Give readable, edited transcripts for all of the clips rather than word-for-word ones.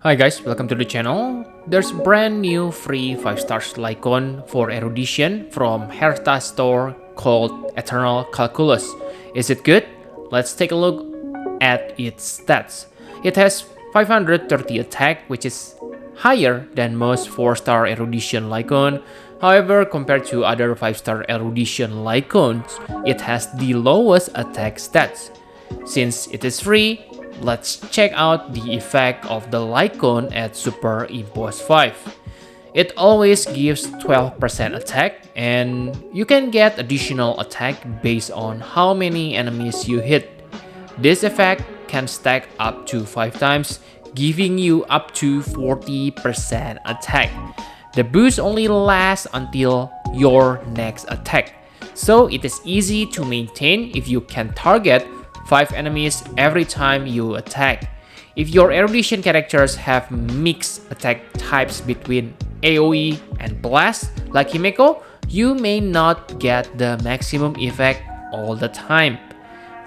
Hi guys, welcome to the channel. There's a brand new free 5 stars Lycon for erudition from Herta store called Eternal Calculus. Is it good? Let's take a look at its stats. It has 530 attack, which is higher than most 4-star erudition Lycon. However, compared to other 5-star erudition Lycons, it has the lowest attack stats. Since it is free, let's check out the effect of the Lycon at Super Impose 5. It always gives 12% attack, and you can get additional attack based on how many enemies you hit. This effect can stack up to 5 times, giving you up to 40% attack. The boost only lasts until your next attack, so it is easy to maintain if you can target 5 enemies every time you attack. If your erudition characters have mixed attack types between AoE and Blast, like Himeko, you may not get the maximum effect all the time.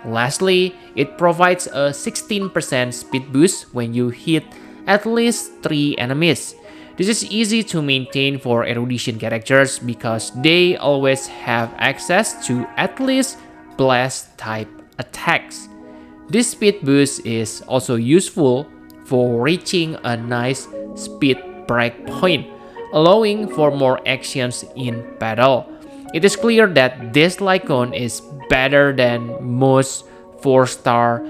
Lastly, it provides a 16% speed boost when you hit at least 3 enemies. This is easy to maintain for erudition characters because they always have access to at least Blast type attacks. This speed boost is also useful for reaching a nice speed break point, allowing for more actions in battle. It is clear that this Lycon is better than most 4-star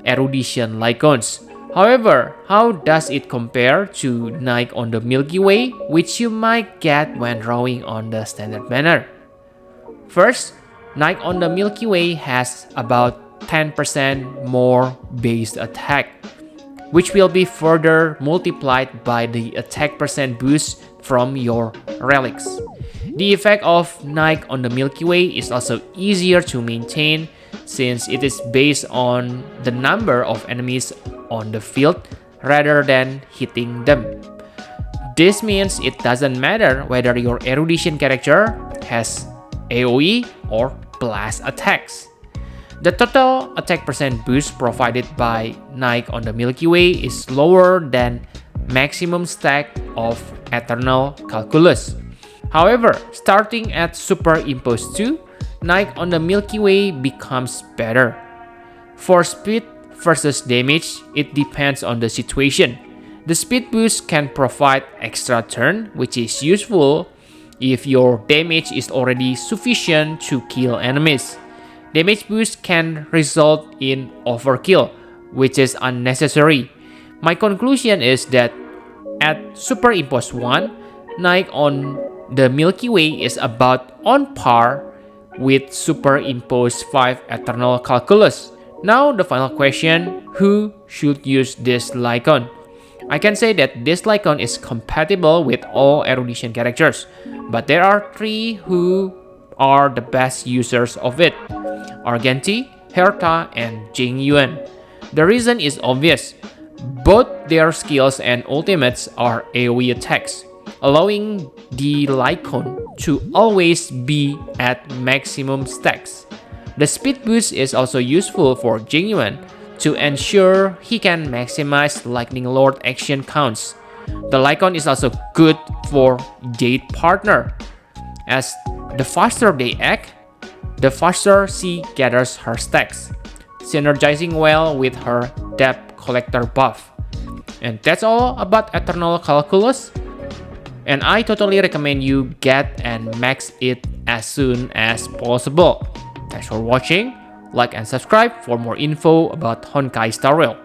erudition Lycons. However, how does it compare to Night on the Milky Way, which you might get when drawing on the standard banner? First, Night on the Milky Way has about 10% more base attack, which will be further multiplied by the attack percent boost from your relics. The effect of Night on the Milky Way is also easier to maintain since it is based on the number of enemies on the field rather than hitting them. This means it doesn't matter whether your erudition character has AoE or Blast attacks. The total attack percent boost provided by Night on the Milky Way is lower than maximum stack of Eternal Calculus. However, starting at Super Impose 2, Night on the Milky Way becomes better. For speed versus damage, it depends on the situation. The speed boost can provide extra turn, which is useful if your damage is already sufficient to kill enemies. Damage boost can result in overkill, which is unnecessary. My conclusion is that at Super Impose 1, Night on the Milky Way is about on par with Super Impose 5 Eternal Calculus. Now the final question, who should use this Lycon? I can say that this Lycon is compatible with all erudition characters, but there are 3 who are the best users of it: Argenti, Herta, and Jing Yuan. The reason is obvious. Both their skills and ultimates are AoE attacks, allowing the Lycon to always be at maximum stacks. The speed boost is also useful for Jing Yuan to ensure he can maximize Lightning Lord action counts. The Lycon is also good for Jade Partner, as the faster they act, the faster she gathers her stacks, synergizing well with her Debt Collector buff. And that's all about Eternal Calculus, and I totally recommend you get and max it as soon as possible. Thanks for watching. Like and subscribe for more info about Honkai Star Rail.